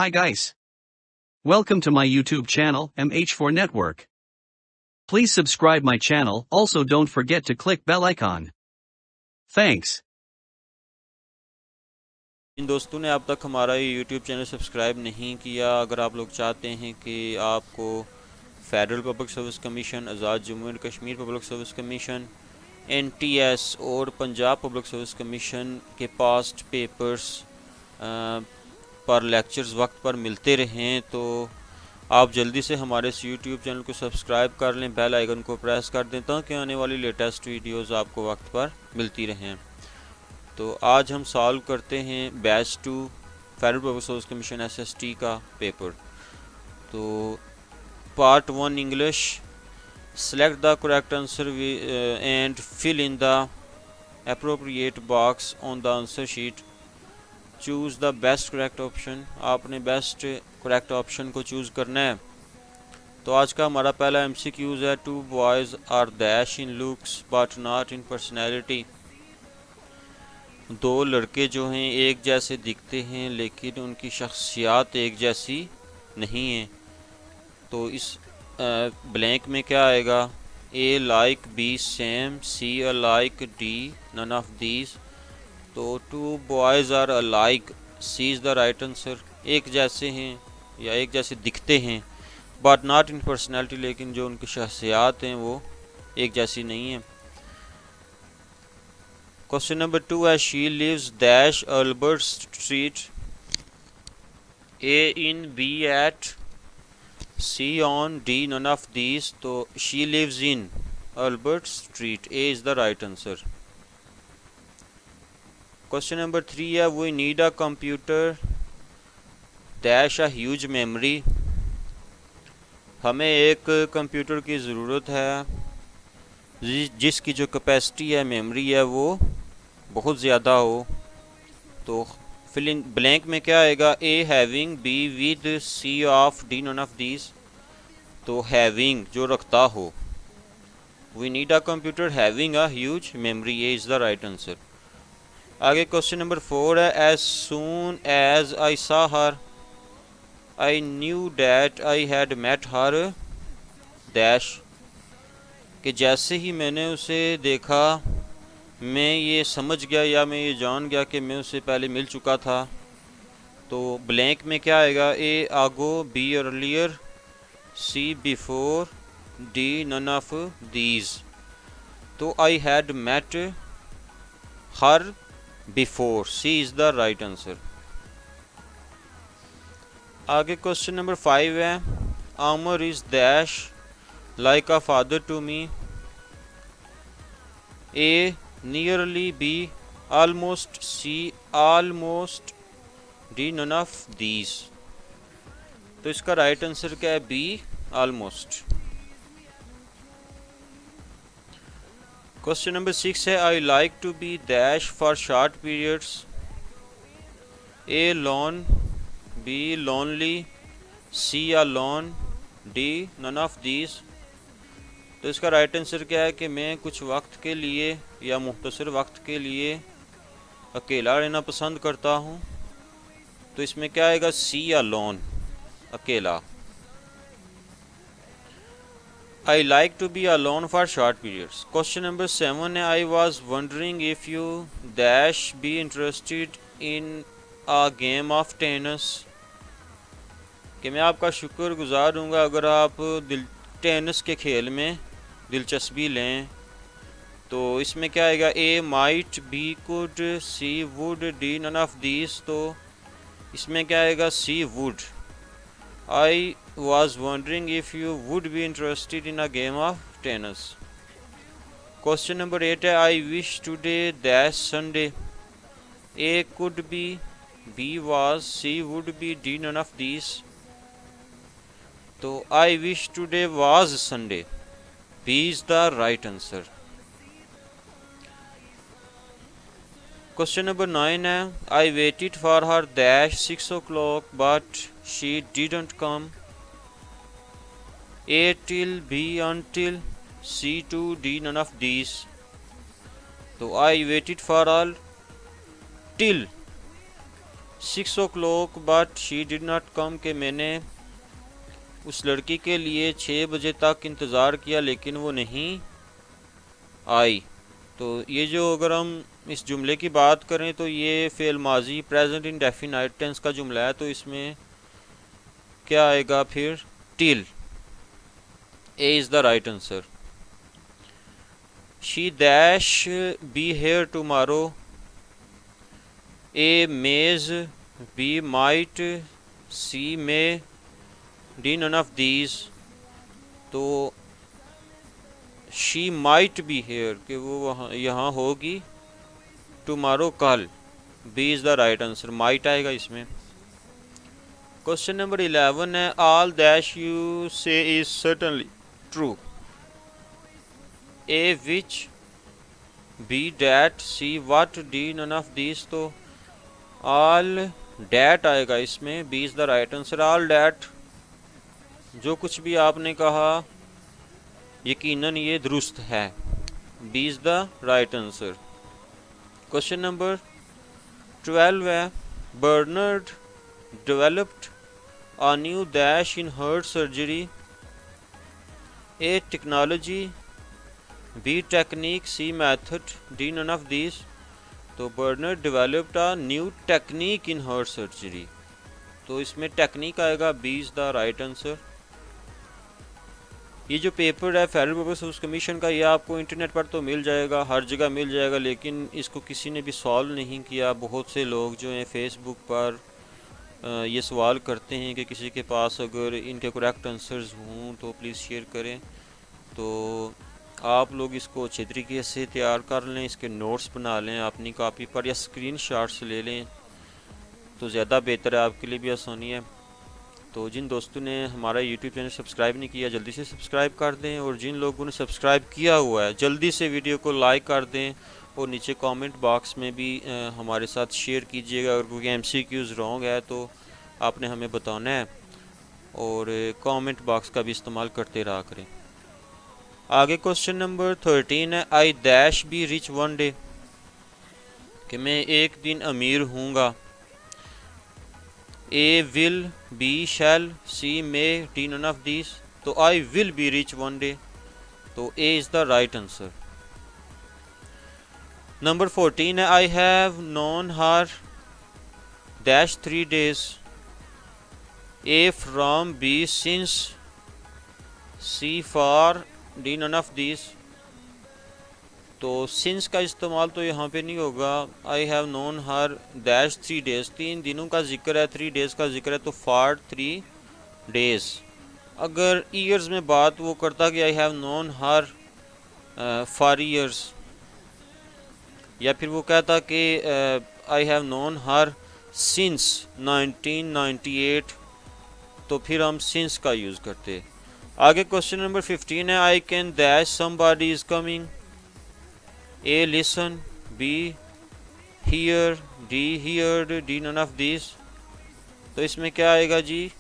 Hi guys. Welcome to my YouTube channel, MH4 Network. Please subscribe my channel, also don't forget to click bell icon. Thanks. इन दोस्तों ने अब तक हमारा ये YouTube channel subscribe नहीं किया। अगर आप लोग चाहते हैं कि आपको federal public service commission, Azad Jammu and Kashmir public service commission, NTS और पंजाब पब्लिक सर्विस कमीशन के पास्ट पेपर्स पर लेक्चर्स वक्त पर मिलते रहें, तो आप जल्दी से हमारे इस यूट्यूब चैनल को सब्सक्राइब कर लें, बेल आइकन को प्रेस कर दें ताकि आने वाली लेटेस्ट वीडियोस आपको वक्त पर मिलती रहें। तो आज हम सॉल्व करते हैं batch 2 federal public service commission SST का पेपर। तो part 1 English, select the correct answer and fill in the appropriate box on the answer sheet, choose the best correct option. आपने बेस्ट करेक्ट ऑप्शन को choose करना है। तो आज का हमारा पहला MCQs है, 2 boys are dash in looks but not in personality. दो लड़के जो हैं एक जैसे दिखते हैं लेकिन उनकी शख्सियत एक जैसी नहीं है। तो इस ब्लैंक में क्या आएगा? A like B same, C alike D, none of these। तो 2 boys are alike, C is the right answer। एक जैसे हैं या एक जैसे दिखते हैं, but not in personality, लेकिन जो उनकी शख्सियत हैं वो एक जैसी नहीं है। क्वेश्चन नंबर 2 है, she lives dash Albert street, A in B at, C on D, none of these। तो she lives in Albert street, A is the right answer। Question number 3 है, we need a computer dash a huge memory. हमें एक computer की ज़रूरत है जिसकी जो capacity है, मेमोरी है, वो बहुत ज़्यादा हो। तो फिल इन ब्लैंक में क्या आएगा? A having, B with, C of D, none of these. तो हैविंग जो रखता हो, we need a computer having a huge memory, A is the right answer. आगे क्वेश्चन नंबर 4 है, as soon as I saw her I knew that I had met her dash. कि जैसे ही मैंने उसे देखा मैं ये समझ गया या मैं ये जान गया कि मैं उससे पहले मिल चुका था। तो ब्लैंक में क्या आएगा? A ago, B earlier, C before, D none of these. तो I had met her before, C is the right answer. आगे क्वेश्चन नंबर 5 है, Amar is dash like a father to me. A nearly, B almost, C almost, D none of these। तो इसका right answer क्या है? B almost। Question number 6 है, I like to be dash for short periods. A lone, B lonely, C alone, D none of these। तो इसका right answer क्या है कि मैं कुछ वक्त के लिए या मुख्तसर वक्त के लिए अकेला रहना पसंद करता हूँ। तो इसमें क्या आएगा? C अलोन, अकेला। I like to be alone for short periods. Question number 7 है, I was wondering if you dash be interested in a game of tennis. कि मैं आपका शुक्रगुजार दूँगा अगर आप टेनिस के खेल में दिलचस्पी लें। तो इसमें क्या आएगा? A might, B could, C would, D none of these. तो इसमें क्या आएगा? C would. I was wondering if you would be interested in a game of tennis. Question number 8 है, I wish today that Sunday. A could be, B was, C would be, D none of these. तो I wish today was Sunday, B is the right answer। Question number 9 है, I waited for her dash 6 o'clock but she didn't come। A till, B until, C to, D none of these। तो I waited for her till 6 o'clock but she did not come, कि मैंने उस लड़की के लिए 6 बजे तक इंतज़ार किया लेकिन वो नहीं आई। तो ये जो अगर हम इस जुमले की बात करें तो ये फ़ेल माजी प्रेजेंट इंडेफिनाइट टेंस का जुमला है, तो इसमें क्या आएगा फिर? Till. A is the right answer. She dash be here tomorrow, A may, B might, C may, D none of these. तो शी माइट बी हेयर, कि वो वहाँ यहाँ होगी टुमारो कल। B is the right answer, might आएगा इसमें। Question number 11 है all dash you say is certainly true, A which, B that, C what, D none of these. तो ऑल डैट आएगा इसमें, B is the right answer. All that, जो कुछ भी आपने कहा यकीनन ये दुरुस्त है, B is the right answer. Question number 12 है Bernard developed a new dash in heart surgery, A technology, B technique, C method, D none of these। तो Bernard developed a new technique in heart surgery, तो इसमें technique आएगा, B is the right answer. ये जो paper है federal public service commission का, ये आपको इंटरनेट पर तो मिल जाएगा, हर जगह मिल जाएगा, लेकिन इसको किसी ने भी सॉल्व नहीं किया। बहुत से लोग जो हैं फेसबुक पर ये सवाल करते हैं कि किसी के पास अगर इनके करेक्ट आंसर्स हों तो प्लीज़ शेयर करें। तो आप लोग इसको अच्छे तरीके से तैयार कर लें, इसके नोट्स बना लें अपनी कॉपी पर या स्क्रीनशॉट्स ले लें, तो ज़्यादा बेहतर है, आपके लिए भी आसानी है। तो जिन दोस्तों ने हमारा यूट्यूब चैनल सब्सक्राइब नहीं किया जल्दी से सब्सक्राइब कर दें, और जिन लोगों ने सब्सक्राइब किया हुआ है जल्दी से वीडियो को लाइक कर दें, और नीचे कमेंट बॉक्स में भी हमारे साथ शेयर कीजिएगा। अगर कोई MCQs रॉन्ग है तो आपने हमें बताना है, और कमेंट बॉक्स का भी इस्तेमाल करते रहा करें। आगे क्वेश्चन नंबर 13 है I dash be rich one day, कि मैं एक दिन अमीर हूँगा। A will, B shall, C may, D none of these. तो I will be rich one day, तो A is the right answer. Number 14 है I have known her dash 3 days, A from, B since, C for, D none of these. तो since का इस्तेमाल तो यहाँ पे नहीं होगा। I have known her dash 3 days, 3 दिनों का जिक्र है, 3 days का जिक्र है, तो फॉर 3 days। अगर ईयर्स में बात वो करता कि आई have known her for years, या फिर वो कहता कि आई हैव नोन हर सिंस 1998, तो फिर हम सिंस का यूज़ करते। आगे क्वेश्चन नंबर 15 है I can dash somebody is coming, A listen, B here, D heard, D none of this. तो इसमें क्या आएगा जी?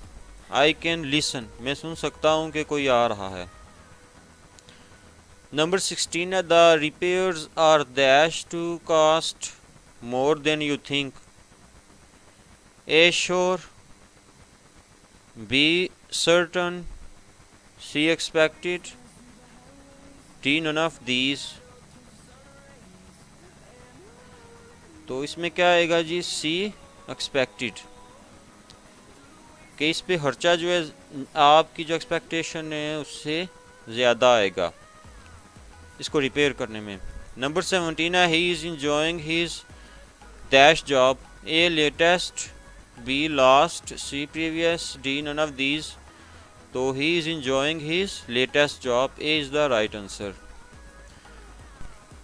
आई कैन लिसन, मैं सुन सकता हूँ कि कोई आ रहा है। नंबर 16 है the repairs are dash to cost more than you think, A sure, B certain, C expected, D none of these. तो इसमें क्या आएगा जी? सी एक्सपेक्टेड, कि इस पे खर्चा जो है आपकी जो एक्सपेक्टेशन है उससे ज़्यादा आएगा इसको रिपेयर करने में। नंबर 17 है he is enjoying his dash job, A latest, B last, C previous, D none of these. तो he is enjoying his latest job, A is the right answer.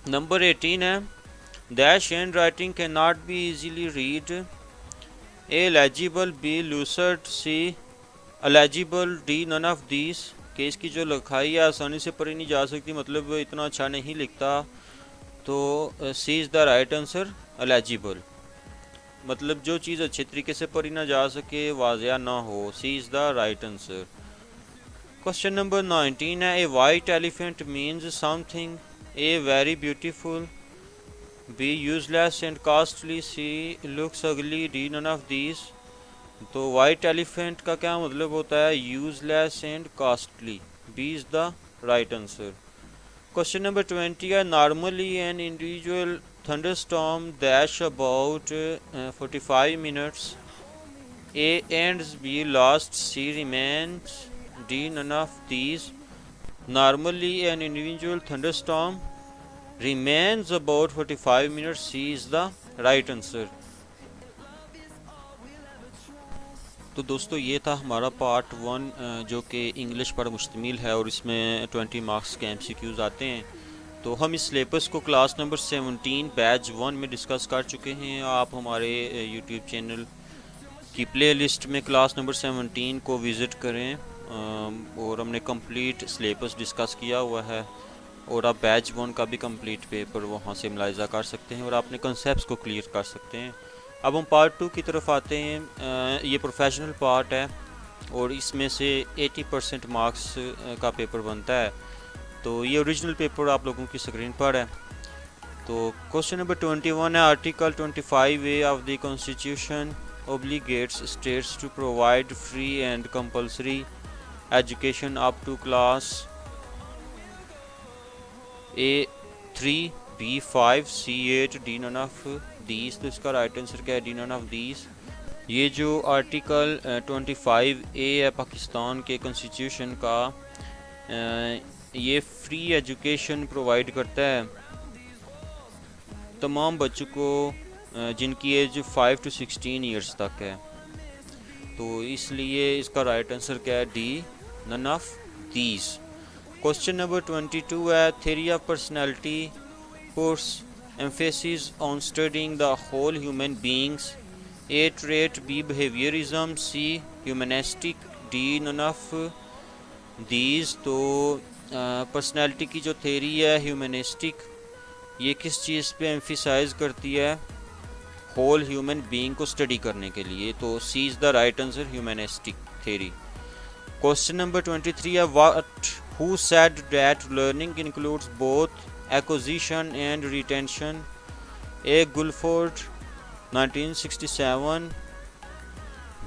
Number 18 है dash handwriting can not be easily read, A legible, B lucid, C illegible, D none of these. कि इसकी जो लिखाई है आसानी से पढ़ी नहीं जा सकती, मतलब इतना अच्छा नहीं लिखता, तो C is the right answer, अलेजिबल। मतलब जो चीज़ अच्छे तरीके से पढ़ी ना जा सके, वाज़िया ना हो, C is the right answer. Question number 19 है a white elephant means something, A very beautiful, B useless and costly, C looks ugly, D none of these. तो वाइट एलिफेंट का क्या मतलब होता है? Useless and costly. B is the right answer. Question number 20 है, normally an individual thunderstorm dash about 45 minutes, A ends, B last, C remains, D none of these. Normally an individual thunderstorm remains about 45 minutes, C is the right answer। तो दोस्तों ये था हमारा part 1 जो कि English पर मुश्तमिल है और इसमें 20 मार्क्स के MCQs आते हैं। तो हम इस सिलेबस को क्लास नंबर 17 बैच 1 में डिस्कस कर चुके हैं। आप हमारे यूट्यूब चैनल की प्लेलिस्ट में क्लास नंबर 17 को विज़िट करें और हमने कंप्लीट सिलेबस डिस्कस किया हुआ है और आप बैच 1 का भी कंप्लीट पेपर वहाँ से मुलाहिज़ा कर सकते हैं और अपने कंसेप्ट्स को क्लियर कर सकते हैं। अब हम पार्ट 2 की तरफ आते हैं। ये प्रोफेशनल पार्ट है और इसमें से 80% मार्क्स का पेपर बनता है। तो ये ओरिजिनल पेपर आप लोगों की स्क्रीन पर है। तो क्वेश्चन नंबर 21 है, article 25A of the constitution obligates states to provide free and compulsory education up to class A3, B5, C8, D none of these। तो इसका राइट आंसर क्या है? D none of these। ये जो article 25A है पाकिस्तान के constitution का, ये फ्री एजुकेशन प्रोवाइड करता है तमाम बच्चों को जिनकी एज 5 to 16 ईयर्स तक है। तो इसलिए इसका राइट आंसर क्या है? D none of these. Question number 22 है, theory of personality puts emphasis on studying the whole human beings, A trait, B behaviourism, C humanistic, D none of these. तो personality की जो थ्योरी है humanistic, ये किस चीज़ पे एम्फिसाइज करती है? होल ह्यूमन बीइंग को स्टडी करने के लिए। तो C is the right answer, humanistic theory. Question number 23 है, what who said that learning includes both acquisition and retention, A Guilford 1967,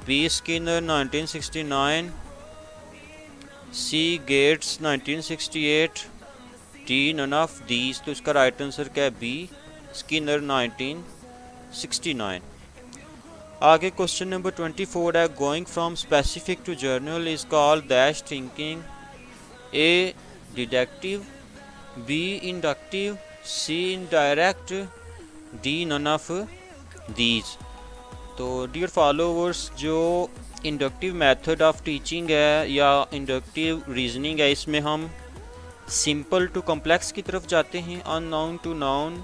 B Skinner 1969, C Gates 1968, D none of these. तो इसका right answer क्या है? B Skinner 1969। आगे question number 24 है, going from specific to general is called dash thinking, A deductive, B inductive, C indirect, D none of these. तो dear followers, जो inductive method of teaching है या inductive reasoning है, इसमें हम simple to complex की तरफ जाते हैं, unknown to known,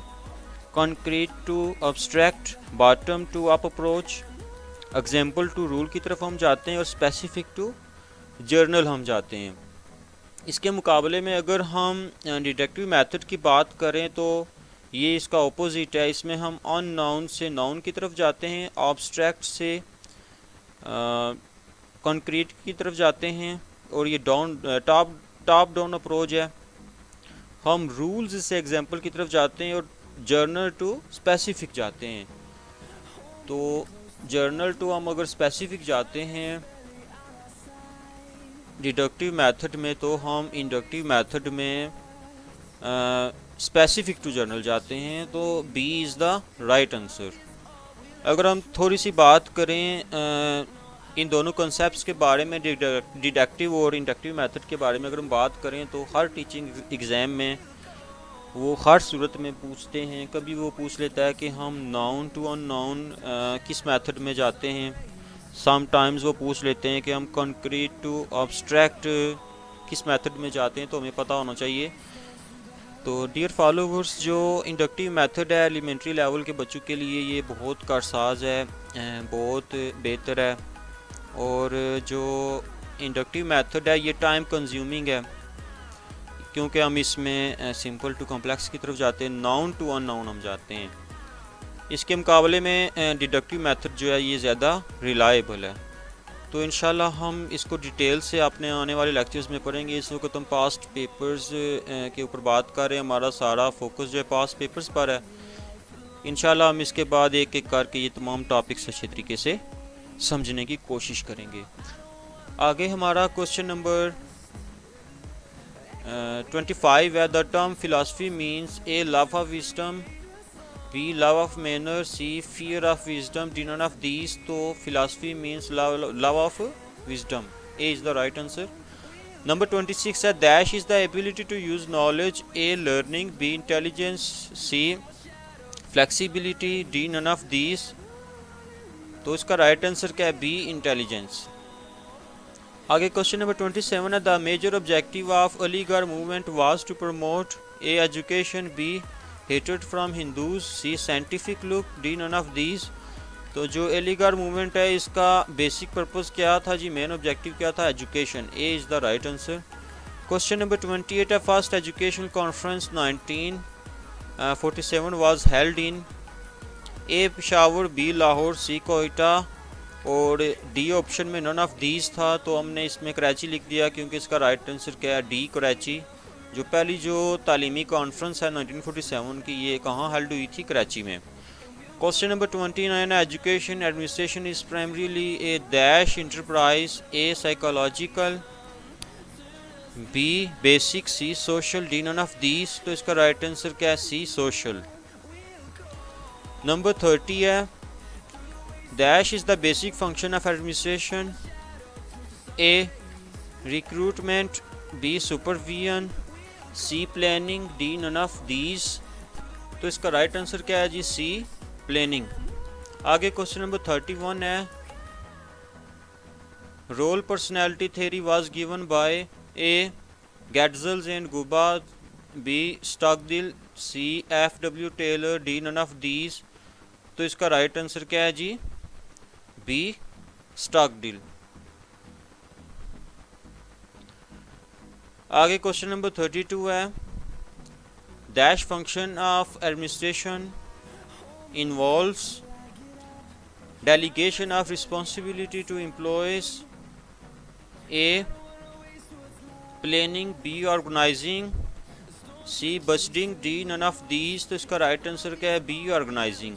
concrete to abstract, bottom to up approach, example to rule की तरफ हम जाते हैं और स्पेसिफिक टू जर्नल हम जाते हैं। इसके मुकाबले में अगर हम डिडक्टिव मेथड की बात करें तो ये इसका ऑपोजिट है। इसमें हम अननाउन से नाउन की तरफ जाते हैं, अब्स्ट्रैक्ट से कॉन्क्रीट की तरफ जाते हैं और ये टॉप डाउन अप्रोच है। हम रूल्स से एग्जाम्पल की तरफ जाते हैं और जर्नल टू स्पेसिफिक जाते हैं। तो जर्नल टू हम अगर स्पेसिफिक जाते हैं डिडक्टिव मेथड में, तो हम इंडक्टिव मेथड में स्पेसिफिक टू जर्नल जाते हैं। तो B is the right answer. अगर हम थोड़ी सी बात करें इन दोनों कॉन्सेप्ट्स के बारे में, डिडक्टिव और इंडक्टिव मेथड के बारे में अगर हम बात करें, तो हर टीचिंग एग्ज़ाम में वो हर सूरत में पूछते हैं। कभी वो पूछ लेता है कि हम नाउन टू अननाउन किस मेथड में जाते हैं, समटाइम्स वो पूछ लेते हैं कि हम कॉन्क्रीट टू अब्स्ट्रैक्ट किस मेथड में जाते हैं। तो हमें पता होना चाहिए। तो डियर फॉलोवर्स, जो इंडक्टिव मेथड है एलिमेंट्री लेवल के बच्चों के लिए ये बहुत कारसाज है, बहुत बेहतर है। और जो इंडक्टिव मेथड है ये टाइम कंज्यूमिंग है, क्योंकि हम इसमें सिंपल टू कॉम्प्लेक्स की तरफ जाते हैं, नाउन टू अननाउन हम जाते हैं। इसके मुकाबले में डिडक्टिव मेथड जो है ये ज़्यादा रिलायबल है। तो इंशाल्लाह हम इसको डिटेल से अपने आने वाले लेक्चर्स में पढ़ेंगे। इस वक्त हम पास्ट पेपर्स के ऊपर बात कर रहे हैं, हमारा सारा फोकस जो है पास्ट पेपर्स पर है। इंशाल्लाह हम इसके बाद एक एक करके ये तमाम टॉपिक्स अच्छे तरीके से समझने की कोशिश करेंगे। आगे हमारा क्वेश्चन नंबर 25 है। The term philosophy means A love of wisdom, B love of manner, C fear of wisdom, D none of these. तो philosophy means love of wisdom, A is the right answer. Number 26 है dash is the ability to use knowledge, A learning, B intelligence, C flexibility, D none of these। तो इसका right answer क्या है? B intelligence। आगे question number 27 है। The major objective of Aligarh movement was to promote A education, B hatred from Hindus, C scientific look, D none of these। तो जो Aligarh movement है इसका बेसिक पर्पस क्या था जी? मेन ऑब्जेक्टिव क्या था? Education, A is the right answer. Question number 28 है। First education conference 1947 was held in A Peshawar, B Lahore, C Quetta और डी ऑप्शन में नन ऑफ दीज था। तो हमने इसमें कराची लिख दिया क्योंकि इसका राइट आंसर क्या है? डी कराची। जो पहली जो तालीमी कॉन्फ्रेंस है 1947 की, ये कहाँ हेल्ड हुई थी? कराची में। Question number 29 है। Education administration is primarily a dash enterprise, A psychological, B basic, C social, D none of these। तो इसका राइट आंसर क्या है? C social। नंबर 30 है। Dash is the basic function of administration, A recruitment, B supervision, C planning, D none of these। तो इसका right answer क्या है जी? C planning. आगे क्वेश्चन नंबर 31 है। Role personality theory was given by A Getzels and Guba, B Stogdill, C F W. Taylor, D none of these. तो इसका right answer क्या है जी? बी स्टॉकडिल। आगे क्वेश्चन नंबर 32 है। Dash function of administration involves delegation of responsibility to employees, A planning, B organizing, C budgeting, D none of these। तो इसका right answer क्या है? B organizing।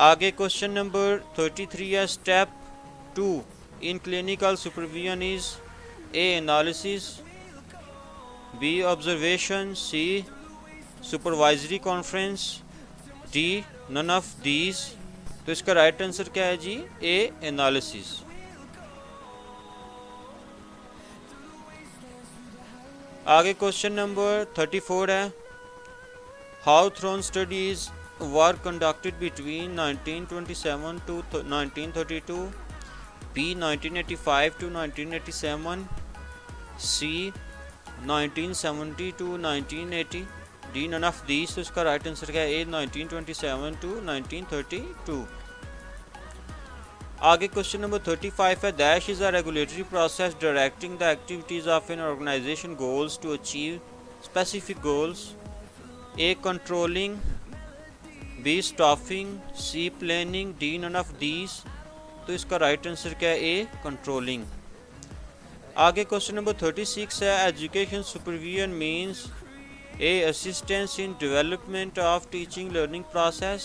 आगे क्वेश्चन नंबर 33 है। Step 2 in clinical supervision is A analysis, B observation, C supervisory conference, D none of these. तो इसका right answer क्या है जी? A analysis. आगे क्वेश्चन नंबर 34 है। Hawthorne studies were conducted between 1927 to 1932, B 1985 to 1987, C 1970 to 1980, D none of these. तो इसका right answer क्या है? A 1927 to 1932। आगे क्वेश्चन नंबर 35 है। Dash is a regulatory process directing the activities of an organisation goals to achieve specific goals, A controlling, B staffing, C planning, D none of these. तो इसका right answer क्या है? A controlling. आगे question number 36 है। Education supervision means A assistance in development of teaching learning process,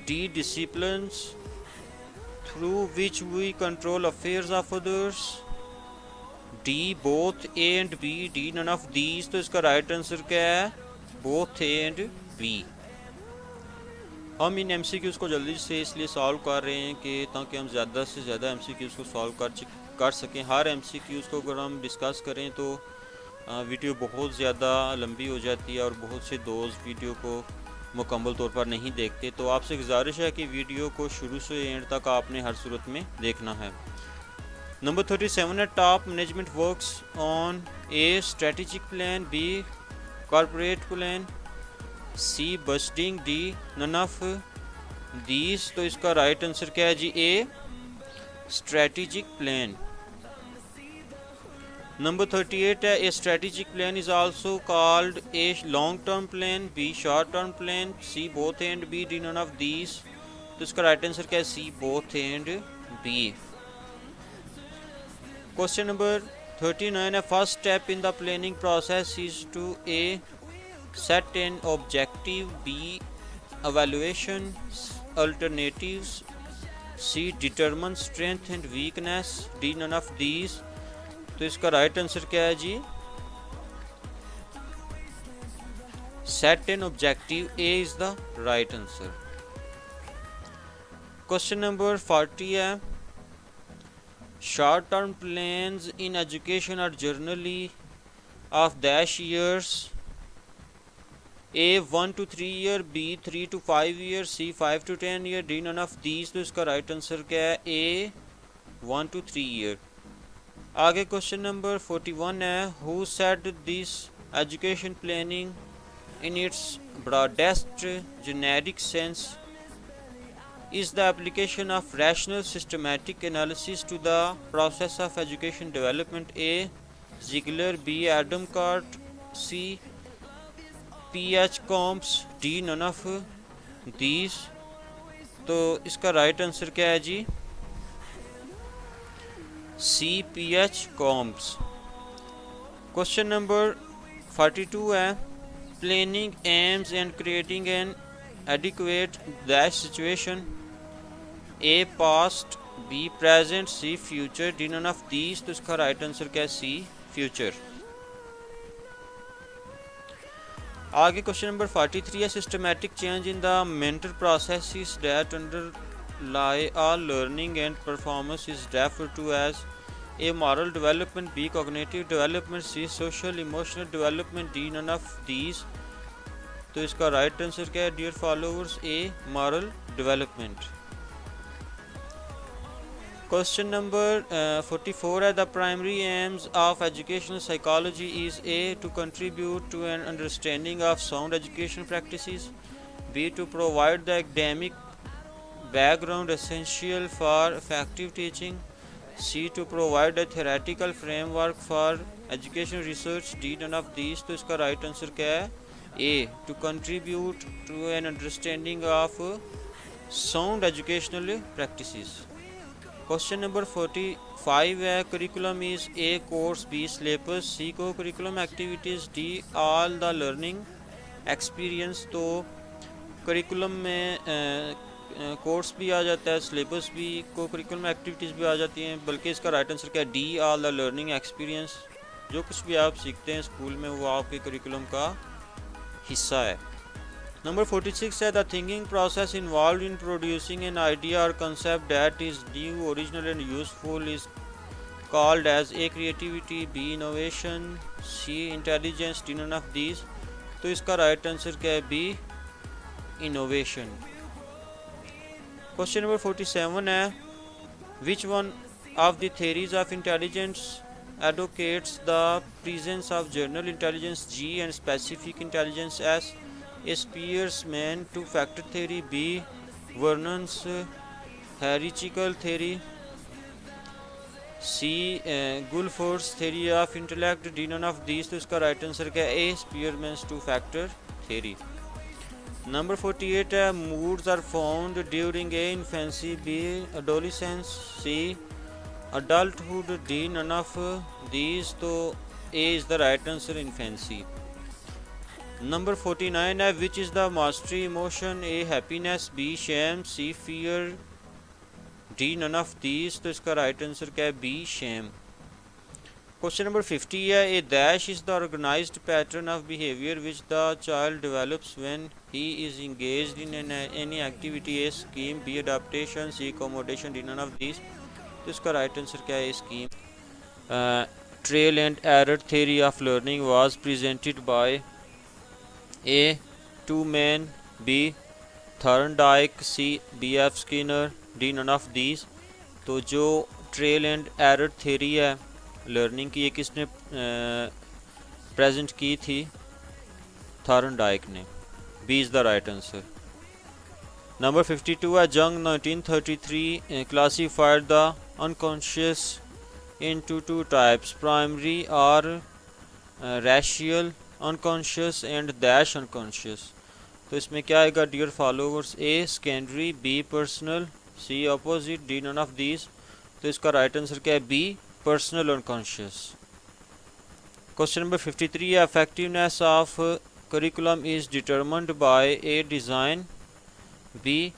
D disciplines through which we control affairs of others, D both A and B, D none of these। तो इसका right answer क्या है? both A and B। हम इन MCQs को जल्दी से इसलिए solve कर रहे हैं कि ताकि हम ज़्यादा से ज़्यादा MCQs को सॉल्व कर सकें। हर MCQs को अगर हम डिस्कस करें तो वीडियो बहुत ज़्यादा लंबी हो जाती है और बहुत से दोस्त वीडियो को मुकम्मल तौर पर नहीं देखते। तो आपसे गुजारिश है कि वीडियो को शुरू से एंड तक आपने हर सूरत में देखना है। नंबर 37 है। Top management works on A strategic plan, B corporate plan, C budgeting, D none of these. तो इसका राइट आंसर क्या है जी? A strategic plan. नंबर 38 है। A strategic plan is also called A long term plan, B short term plan, C both and B, D none of these. तो इसका right answer क्या है? C both and B. Question number 39 है। First step in the planning process is to A set an objective, B evaluation, alternatives, C determine strength and weakness, D none of these। तो इसका right answer क्या है जी? Set an objective, A is the right answer. Question number 40 है, short term plans in education are generally of dash years, A 1 to 3 year, B 3 to 5 year, C 5 to 10 year, D none of these। तो इसका right answer क्या है? A 1 to 3 year। आगे question number 41 है, Who said this education planning in its broadest generic sense is the application of rational systematic analysis to the process of education development? A Ziegler, B Adam Cart, C P.H. Combs, D none of these। तो इसका right answer क्या है जी? C P.H. Combs। Question number 42 है, planning AIIMS and creating an adequate dash situation, A past, B present, C future, D none of these। तो इसका right answer क्या है? C future. आगे क्वेश्चन नंबर 43 है, systematic change in the mental processes that underlie all learning and performance is referred to as A moral development, B cognitive development, C social emotional development, D none of these. तो इसका right answer क्या है dear followers? A moral development. Question number 44 है, the primary aims of educational psychology is A to contribute to an understanding of sound education practices, B to provide the academic background essential for effective teaching, C to provide a theoretical framework for education research, D none of these. तो इसका right answer क्या है? A to contribute to an understanding of sound educational practices. Question number 45 है, curriculum is A course, B syllabus, C co curriculum activities, D all the learning experience. तो curriculum में course भी आ जाता है, syllabus भी, को करिकुलम एक्टिविटीज़ भी आ जाती हैं, बल्कि इसका राइट आंसर क्या है? D all the learning experience. जो कुछ भी आप सीखते हैं स्कूल में वो आपके करिकुलम का हिस्सा है। Number 46 है, the thinking process involved in producing an idea or concept that is new, original and useful is called as A creativity, B innovation, C intelligence, D none of these। तो इसका right answer क्या है? B innovation। Question number 47 है, which one of the theories of intelligence advocates the presence of general intelligence, G, and specific intelligence, S? A Spearman two-factor theory, B Vernon's hierarchical theory, C Guilford's theory of intellect, D none of these। तो इसका right answer क्या है? A Spearman's two-factor theory। Number 48 है, moods are found during a infancy, B adolescence, C adulthood, D none of these। तो A is the right answer, infancy। Number 49 है, which is the mastery emotion, A happiness, B shame, C fear, D none of these. तो इसका right answer क्या है? B Shem. Question number 50 है, a dash is the organised pattern of behaviour which the child develops when he is engaged in any activity, A scheme, B adaptation, C accommodation, D none of these. तो इसका right answer क्या है? Scheme. Trial and error theory of learning was presented by A two men, B Thorndike, C B.F. Skinner, D none of these। तो जो trail and error theory है learning की, ये किसने प्रेजेंट की थी? थॉर्नडाइक ने। B is the right answer. Number 52 है, Jung 1933 classified the unconscious into two types, primary और racial unconscious and dash unconscious. तो इसमें क्या आएगा dear followers? A secondary, B personal, C opposite, D none of these. तो इसका right answer क्या है? B personal unconscious. Question number 53 है, effectiveness of curriculum is determined by A design, B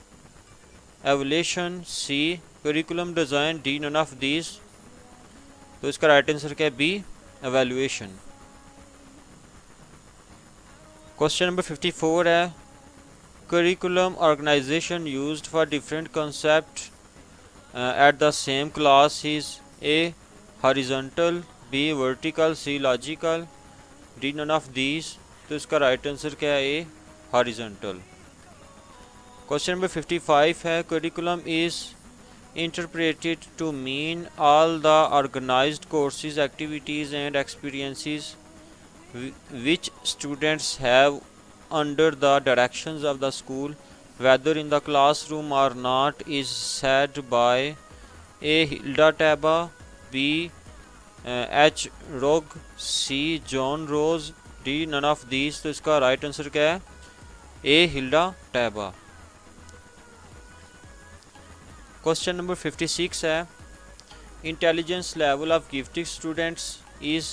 evolution, C curriculum design, D none of these. तो इसका right answer क्या है? B evaluation. Question number 54 है curriculum organisation used for different concept at the same class is A horizontal, B vertical, C logical, D none of these. तो इसका right answer क्या है? ए horizontal. Question number 55 है curriculum is interpreted to mean all the organized courses, activities and experiences which students have under the directions of the school, whether in the classroom or not, is said by A. Hilda Taba, B. H. Rogg, C. John Rose, D. none of these। तो इसका right answer क्या है? A. Hilda Taba। Question number 56 है intelligence level of gifted students is,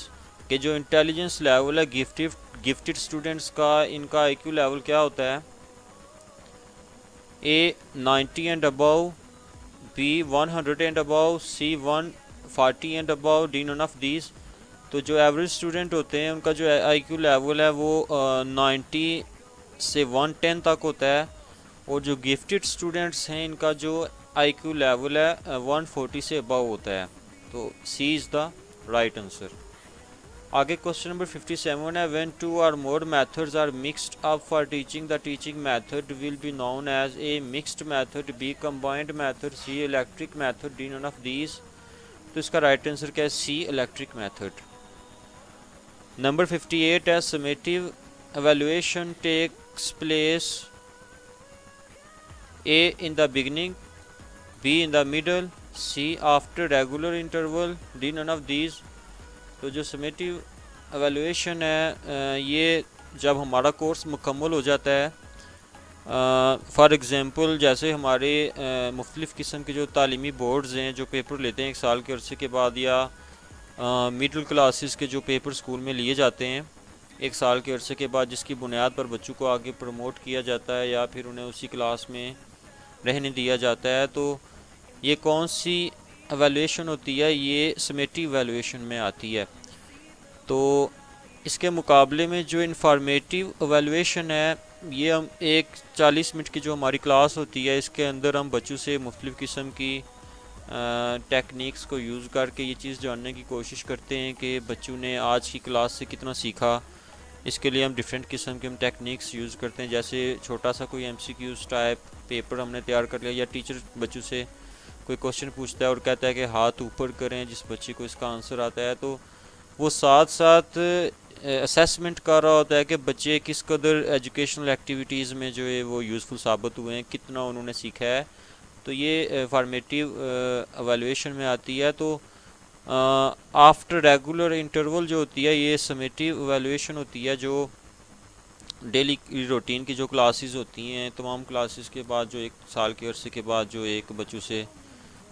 कि जो intelligence level है gifted students का, इनका IQ लेवल क्या होता है? A 90 and above, B 100 and above, C 140 and above, D none of these. तो जो एवरेज स्टूडेंट होते हैं उनका जो IQ लेवल है वो 90 से 110 तक होता है, और जो गिफ्टेड स्टूडेंट्स हैं इनका जो IQ लेवल है 140 से अबव होता है। तो C is the right answer. आगे क्वेश्चन नंबर 57 है when two or more methods are mixed up for teaching, the teaching method will be known as A mixed method, B combined method, C electric method, D none of these. तो इसका right answer क्या है? सी electric method. Number 58 है summative evaluation takes place A in the beginning, B in the middle, C after regular interval, D none of these. तो जो summative evaluation है ये जब हमारा कोर्स मुकम्मल हो जाता है, फॉर एग्ज़ाम्पल जैसे हमारे मुख्तलिफ़ किस्म के जो तालीमी बोर्ड्स हैं जो पेपर लेते हैं 1 साल के अरसे के बाद, या मिडिल क्लासेस के जो पेपर स्कूल में लिए जाते हैं 1 साल के अरसे के बाद, जिसकी बुनियाद पर बच्चों को आगे प्रमोट किया जाता है या फिर उन्हें उसी क्लास में रहने दिया जाता है। तो ये कौन सी एवेल्युएशन होती है? ये समेटिव एवेल्युएशन में आती है। तो इसके मुकाबले में जो इंफॉर्मेटिव एवेल्युएशन है ये हम 40 मिनट की जो हमारी क्लास होती है इसके अंदर हम बच्चों से मुख्तलिफ़ किस्म की टेक्निक्स को यूज़ करके ये चीज़ जानने की कोशिश करते हैं कि बच्चों ने आज की क्लास से कितना सीखा। इसके लिए हम डिफरेंट किस्म के हम टेक्निक्स यूज़ करते हैं, जैसे छोटा सा कोई MCQs टाइप पेपर हमने तैयार कर लिया, या टीचर बच्चों से कोई क्वेश्चन पूछता है और कहता है कि हाथ ऊपर करें, जिस बच्चे को इसका आंसर आता है तो वो साथ साथ असेसमेंट कर रहा होता है कि बच्चे किस कदर एजुकेशनल एक्टिविटीज़ में जो है वो यूज़फुल साबित हुए हैं, कितना उन्होंने सीखा है। तो ये फॉर्मेटिव एवेल्युएशन में आती है। तो आफ्टर रेगुलर इंटरवल जो होती है ये समेटिव एवेल्युएशन होती है, जो डेली रूटीन की जो क्लासेस होती हैं तमाम क्लासेस के बाद जो 1 साल के अरसे के बाद जो एक बच्चों से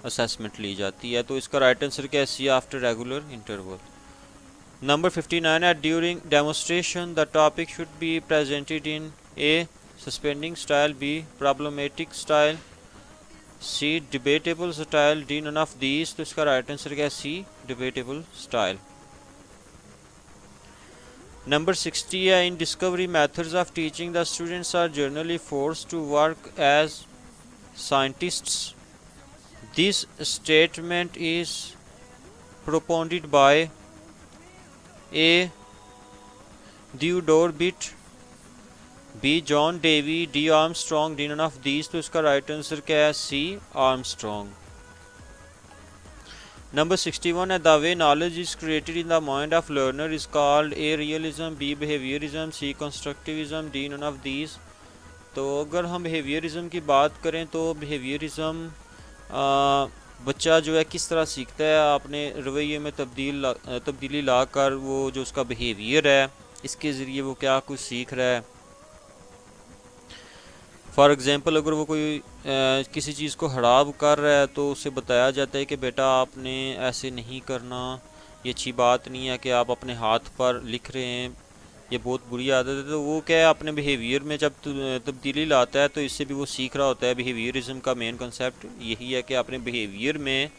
असेसमेंट ली जाती है। तो इसका राइट आंसर क्या है? C after regular interval. Number 59 है during demonstration the topic should be presented in A suspending style, B problematic style, C debatable style, D none of these. तो इसका राइट आंसर क्या है? सी डिबेटेबल स्टाइल। नंबर 60 है in discovery methods of teaching the students are generally forced to work as scientists, this statement is propounded by A. Theodore Bitt, B. John Davy, D. Armstrong, D. none of these। तो इसका right answer क्या है? C. Armstrong। Number 61 है the way knowledge is created in the mind of learner is called A. realism, B. behaviorism, C. constructivism, D. none of these। तो अगर हम behaviorism की बात करें तो behaviorism बच्चा जो है किस तरह सीखता है, अपने रवैये में तब्दीली ला कर वो जो उसका बिहेवियर है इसके ज़रिए वो क्या कुछ सीख रहा है। फॉर एग्ज़ाम्पल अगर वो कोई किसी चीज़ को हड़ाब कर रहा है तो उसे बताया जाता है कि बेटा आपने ऐसे नहीं करना, ये अच्छी बात नहीं है कि आप अपने हाथ पर लिख रहे हैं ये बहुत बुरी आदत है। तो वो क्या है, अपने बिहेवियर में जब तब्दीली लाता है तो इससे भी वो सीख रहा होता है। बिहेवियरिज्म का मेन कंसेप्ट यही है कि अपने बिहेवियर में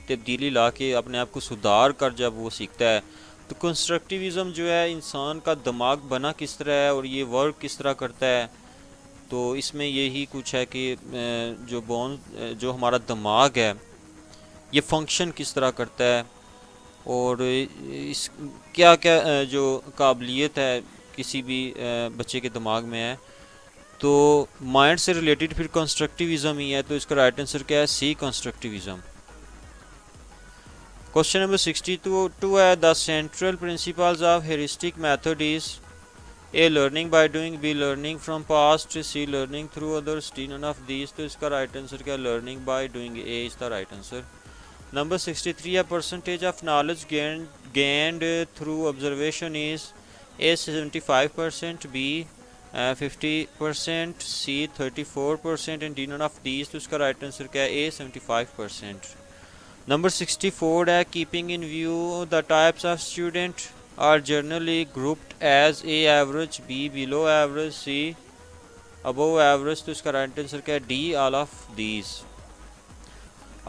तब्दीली ला के अपने आप को सुधार कर जब वो सीखता है। तो कंस्ट्रक्टिविज़म जो है, इंसान का दिमाग बना किस तरह है और ये वर्क किस तरह करता है, तो इसमें यही कुछ है कि जो हमारा दिमाग है ये फंक्शन किस तरह करता है, और इस क्या क्या जो काबिलियत है किसी भी बच्चे के दिमाग में है। तो माइंड से रिलेटेड फिर कंस्ट्रक्टिविज़म ही है, तो इसका राइट आंसर क्या है, सी कंस्ट्रक्टिविज़म। क्वेश्चन नंबर 62 है, the central principles of heuristic method is A learning by doing, B learning from past, C learning through others, D none of these. तो इसका राइट आंसर क्या, learning by doing, A is the right answer. Number 63, a percentage of knowledge gained through observation is A 75%, B 50%, C 34% and D none of these। तो इसका right answer क्या है, A 75%। Number 64 है, keeping in view the types of student are generally grouped as A average, B below average, C above average। तो इसका right answer क्या है, D all of these।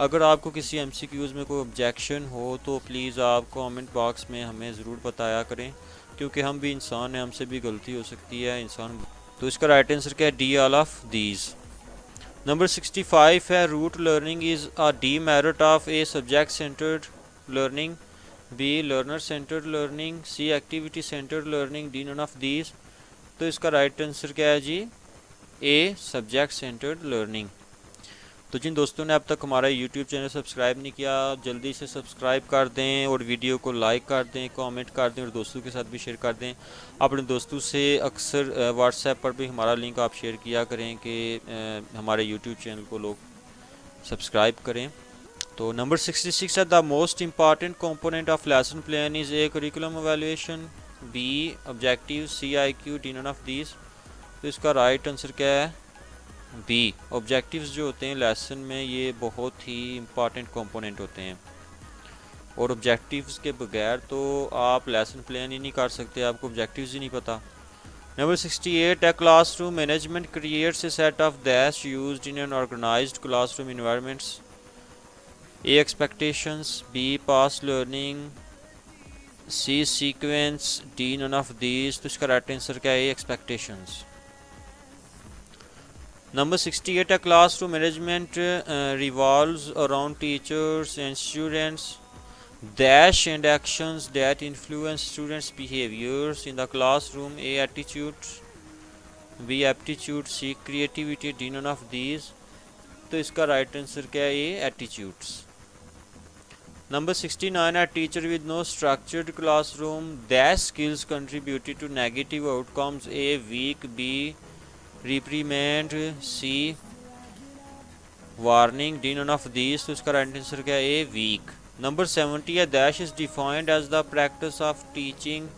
अगर आपको किसी एमसीक्यूज़ में कोई ऑब्जेक्शन हो तो प्लीज़ आप कमेंट बॉक्स में हमें ज़रूर बताया करें, क्योंकि हम भी इंसान हैं, हमसे भी गलती हो सकती है इंसान। तो इसका राइट आंसर क्या है, D all of these. Number 65 है, rote learning is a demerit of A subject centred learning, B learner centred learning, C activity centred learning, D none of these. तो इसका राइट आंसर क्या है जी, A subject centred learning. तो जिन दोस्तों ने अब तक हमारा यूट्यूब चैनल सब्सक्राइब नहीं किया, जल्दी से सब्सक्राइब कर दें और वीडियो को लाइक कर दें, कमेंट कर दें और दोस्तों के साथ भी शेयर कर दें। अपने दोस्तों से अक्सर व्हाट्सएप पर भी हमारा लिंक आप शेयर किया करें कि हमारे यूट्यूब चैनल को लोग सब्सक्राइब करें। तो नंबर 66 है, the most important component of lesson plan is A curriculum evaluation, B objective, C IQ, D none of these. तो इसका राइट आंसर क्या है, बी ऑब्जेक्टिव्स जो होते हैं लेसन में ये बहुत ही इम्पॉर्टेंट कंपोनेंट होते हैं, और ऑब्जेक्टिव्स के बगैर तो आप लेसन प्लान ही नहीं कर सकते, आपको ऑब्जेक्टिव्स ही नहीं पता। नंबर 68 है, classroom management creates a set of dash used in an organized classroom environments, A expectations, B pass learning, C sequence, D none of these. तो इसका राइट आंसर क्या है, A expectations. Number 68, a classroom management revolves around teachers and students dash and actions that influence students' behaviors in the classroom, A attitude, B aptitude, C creativity, D none of these। तो इसका right answer क्या है, A attitudes। Number 69, a teacher with no structured classroom dash skills contributed to negative outcomes, A weak, B reprimand, C warning, D none of these। तो इसका right answer क्या है, a week. Number 70 है, dash is defined as the practice of teaching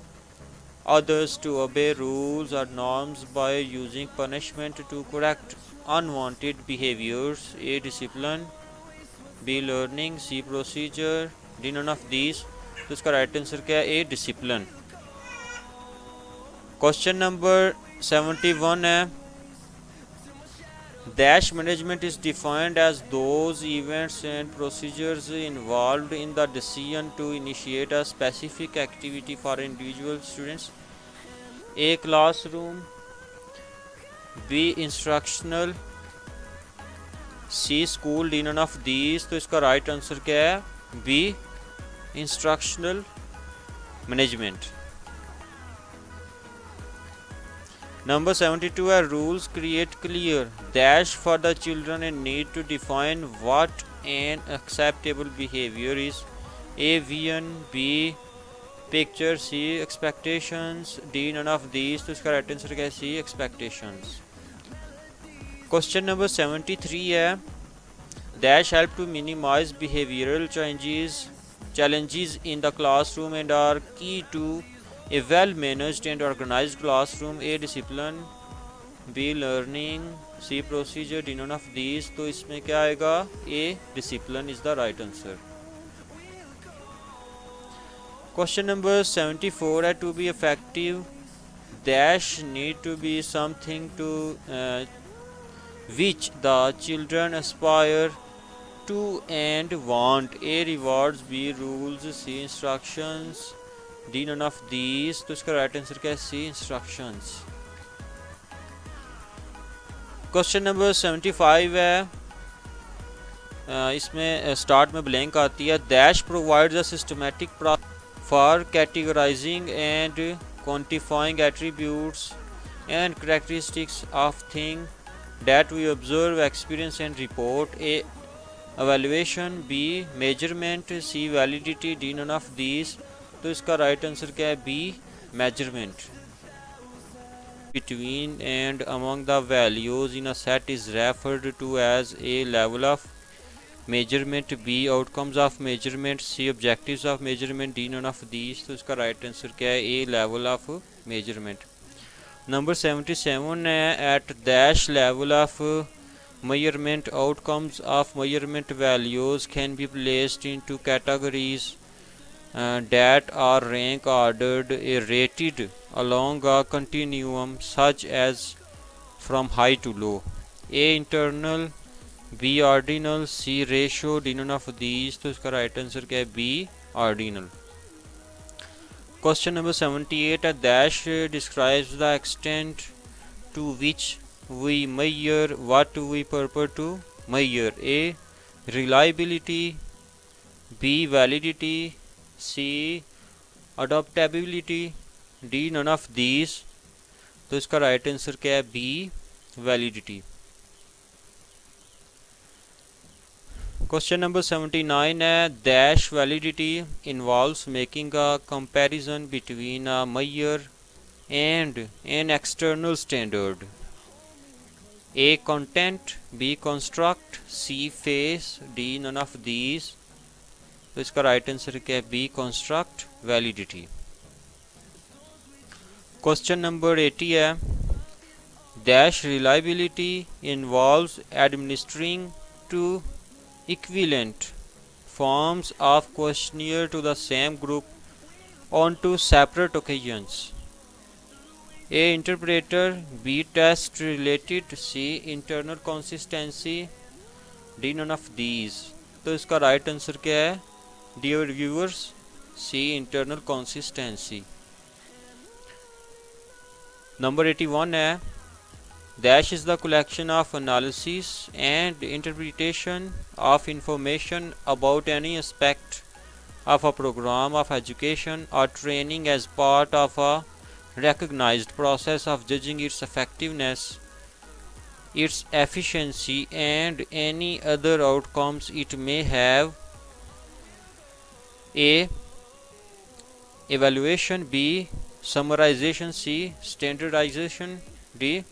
others to obey rules or norms by using punishment to correct unwanted behaviors, A discipline, B learning, C procedure, D none of these। तो इसका right answer क्या है, ए discipline. Question number 71 है, dash management is defined as those events and procedures involved in the decision to initiate a specific activity for individual students, A classroom, B instructional, C school, D none of these। तो इसका right answer क्या है, B instructional management. Number 72 है, rules create clear dash for the children and need to define what an acceptable behavior is, A vision, B picture, C expectations, D none of these। तो इसका right answer क्या है, C expectations। Question number 73 है, dash help to minimize behavioral challenges in the classroom and are key to a well managed and organized classroom, A discipline, B learning, C procedure, D none of these। तो इसमें क्या आएगा, A discipline is the right answer। Question number 74 है, to be effective dash need to be something to which the children aspire to and want. A rewards, B rules, C instructions, D none of these. तो इसका right answer क्या है? C instructions. Question number 75 है, इसमें start में blank आती है. Dash provides a systematic for categorising and quantifying attributes and characteristics of thing that we observe, experience and report. A evaluation, B measurement, C validity, D none of these. तो इसका right answer क्या है? B measurement. Between and among the values in a set is referred to as A level of measurement, B outcomes of measurement, C objectives of measurement, D none of these. तो इसका right answer क्या है? A level of measurement. Number 77 at dash level of measurement, outcomes of measurement values can be placed into categories that are rank ordered, rated along a continuum such as from high to low. A internal, B ordinal, C ratio, D none of these. तो इसका right answer क्या है? B ordinal. Question number 78. A dash describes the extent to which we measure what we purport to measure. A reliability, B validity, C adaptability, D none of these. तो इसका right answer क्या है? B validity. Question number 79 है, dash validity involves making a comparison between a measure and an external standard. A content, B construct, C face, D none of these. तो इसका right answer क्या है? B construct validity. Question number 80 है, dash reliability involves administering to equivalent forms of questionnaire to the same group on two separate occasions. A interpreter, B test related, C internal consistency, D none of these. तो इसका right answer क्या है? Dear viewers, C internal consistency. Number 81 है, dash is the collection of analysis and interpretation of information about any aspect of a program of education or training as part of a recognized process of judging its effectiveness, its efficiency and any other outcomes it may have. A evaluation, B summarization, C standardization, D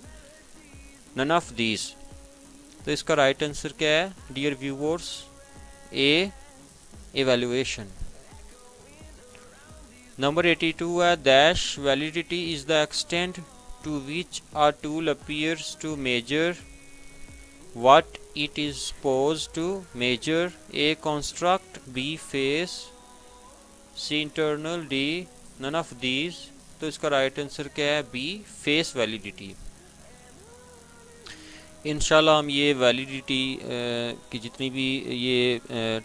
none of these. तो इसका right answer क्या है? Dear viewers, ए evaluation. Number 82 है, dash validity is the extent to which a tool appears to measure what it is supposed to measure. A construct, B face, C internal, D none of these. तो इसका right answer क्या है? B face validity. इंशाल्लाह हम ये validity की जितनी भी ये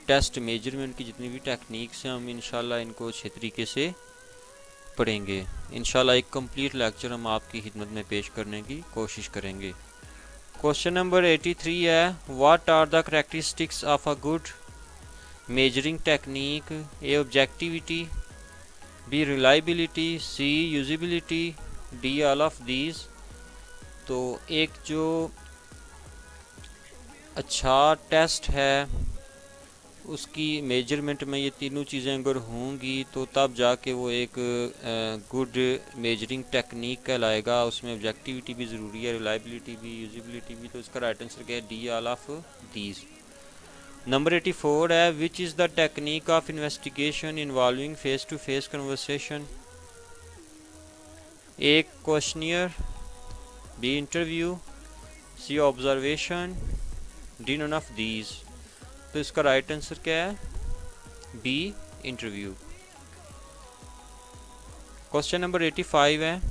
टेस्ट मेजरमेंट की जितनी भी टेक्निक्स हैं, हम इंशाल्लाह इनको अच्छे तरीके से पढ़ेंगे. इंशाल्लाह एक कंप्लीट लेक्चर हम आपकी खिदमत में पेश करने की कोशिश करेंगे. क्वेश्चन नंबर 83 है, what are the characteristics of a good measuring technique. A objectivity, B reliability, C usability, D all of these. तो एक जो अच्छा टेस्ट है उसकी मेजरमेंट में ये तीनों चीज़ें अगर होंगी तो तब जाके वो एक गुड मेजरिंग टेक्निक कहलाएगा. उसमें ऑब्जेक्टिविटी भी ज़रूरी है, रिलायबिलिटी भी, यूजिबिलिटी भी. तो इसका राइट आंसर क्या है? D all of these. Number 84 है, which is the technique of investigation involving face to face conversation. A questionnaire, B interview, C observation, D none of these. तो इसका राइट आंसर क्या है? B interview. क्वेश्चन नंबर 85 है,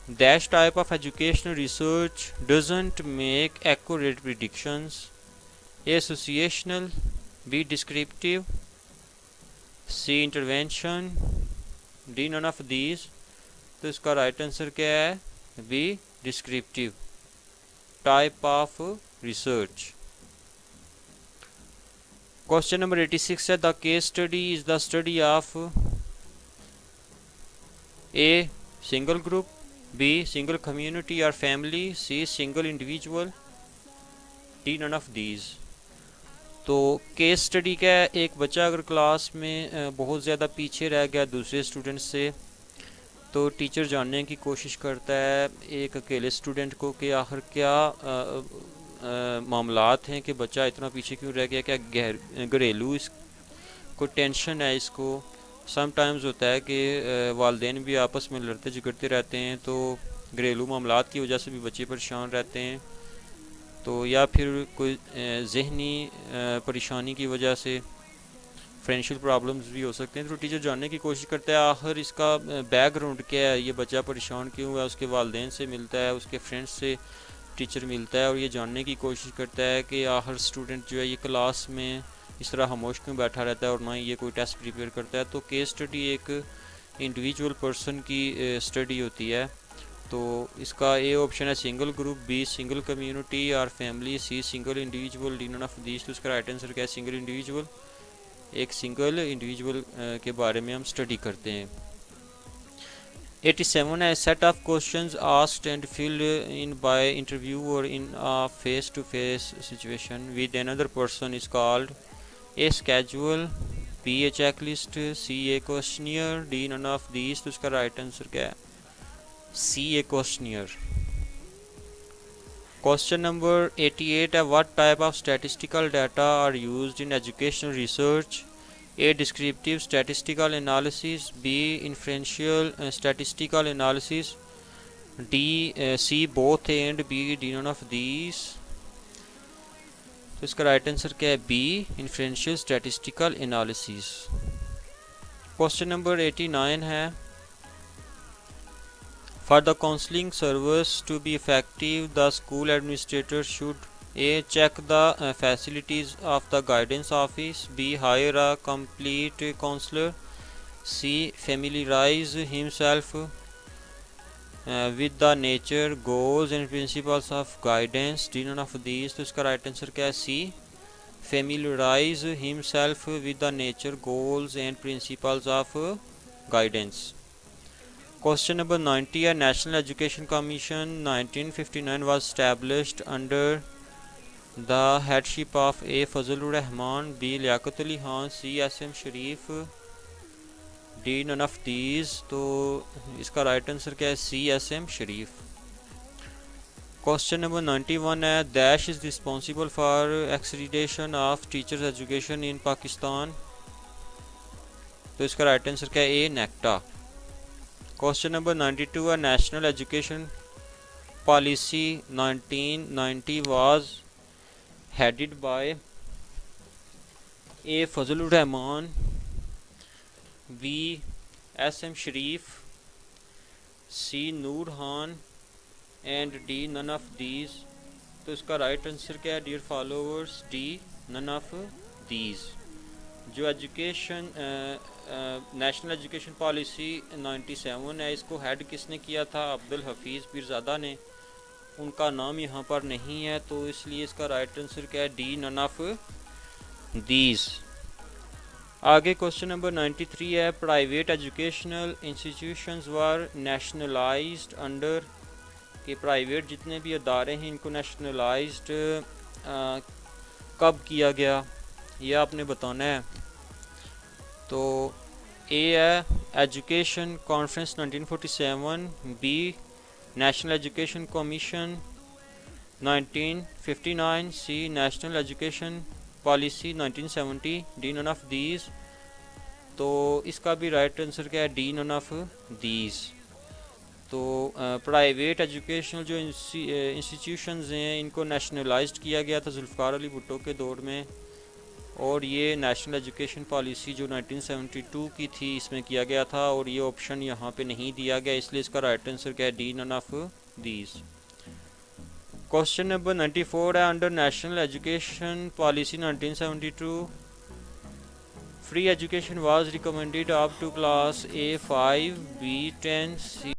Dash type of educational research doesn't make accurate predictions. A. Associational. B. Descriptive. C. Intervention. D. None of these. तो इसका right answer क्या है? B. Descriptive type of research. Question number 86 है the case study is the study of A. Single group. B. Single community or family. C. Single individual. D. None of these. तो case study क्या है? एक बच्चा अगर class में बहुत ज़्यादा पीछे रह गया दूसरे स्टूडेंट से, तो टीचर जानने की कोशिश करता है एक अकेले स्टूडेंट को कि आखिर क्या मामलात हैं कि बच्चा इतना पीछे क्यों रह गया, क्या घरेलू इस कोई टेंशन है इसको. समटाइम्स होता है कि वालिदैन भी आपस में लड़ते झगड़ते रहते हैं, तो घरेलू मामलात की वजह से भी बच्चे परेशान रहते हैं. तो या फिर कोई जहनी परेशानी की वजह से फाइनेंशियल प्रॉब्लम्स भी हो सकते हैं. तो टीचर जानने की कोशिश करता है आखिर इसका बैकग्राउंड क्या है, ये बच्चा परेशान क्यों हुआ. उसके वालिदैन से मिलता है, उसके फ्रेंड्स से टीचर मिलता है और ये जानने की कोशिश करता है कि आखिर स्टूडेंट जो है ये क्लास में इस तरह खामोश क्यों बैठा रहता है और ना ही ये कोई टेस्ट प्रिपेयर करता है. तो केस स्टडी एक इंडिविजुअल पर्सन की स्टडी होती है. तो इसका ए ऑप्शन है single group. B. Single community or family. C. Single individual. D. None of these. तो इसका राइट आंसर क्या है? Single individual. एक सिंगल इंडिविजुअल के बारे में हम स्टडी करते हैं. 87 है set of questions asked and filled in by interviewer in a face to face situation with another person is called a schedule. B. A checklist. C. A questionnaire. D. None of these. तो इसका right answer क्या है? C. A questionnaire. Question number 88 है what type of statistical data are used in educational research? A. Descriptive statistical analysis. B. Inferential statistical analysis. D. C. Both A and B. D. None of these. तो इसका right answer क्या है? B. Inferential statistical analysis. Question number 89 है For the counseling service to be effective, the school administrator should A. Check the facilities of the guidance office. B. Hire a complete counselor. C. Familiarize himself with the nature, goals and principles of guidance. D. None of these. तो इसका right answer क्या है? C. Familiarize himself with the nature, goals and principles of guidance. Question number 90 है National Education Commission 1959 was established under the headship of A. Fazlur Rahman. B. Liaquat Ali Khan. C. S.M. Sharif. D. None of these. तो इसका right answer क्या है? C. S.M. Sharif. Question number 91 है Dash is responsible for accreditation of teachers education in Pakistan. तो इसका right answer क्या है? A. NACTA. Question number 92 है National Education Policy 1990 was headed by A. Fazlur Rahman. B. S.M. Sharif. C. Noor Khan and D. None of these. तो इसका right answer क्या है dear followers? D. None of these. जो education national education policy 97 है इसको head किसने किया था? अब्दुल हफीज़ पीरज़ादा ने. उनका नाम यहाँ पर नहीं है तो इसलिए इसका राइट आंसर क्या है? डी. None of these. आगे क्वेश्चन नंबर 93 है private educational institutions were nationalized under. के प्राइवेट जितने भी अदारे हैं इनको नेशनलाइज्ड कब किया गया यह आपने बताना है. तो ए है education conference 1947. B. National education commission 1959. C. National education policy 1970. D. None of these. तो इसका भी राइट आंसर क्या है? डी. None of these. तो प्राइवेट एजुकेशनल जो इंस्टीट्यूशंस हैं इनको नेशनलाइज्ड किया गया था जुल्फ़िकार अली भुट्टो के दौर में. और ये नेशनल एजुकेशन पॉलिसी जो 1972 की थी इसमें किया गया था, और ये ऑप्शन यहाँ पे नहीं दिया गया, इसलिए इसका राइट आंसर क्या है, D, none of these. Question number 94 है, under national education policy 1972 free education was recommended up to class A 5, B 10, C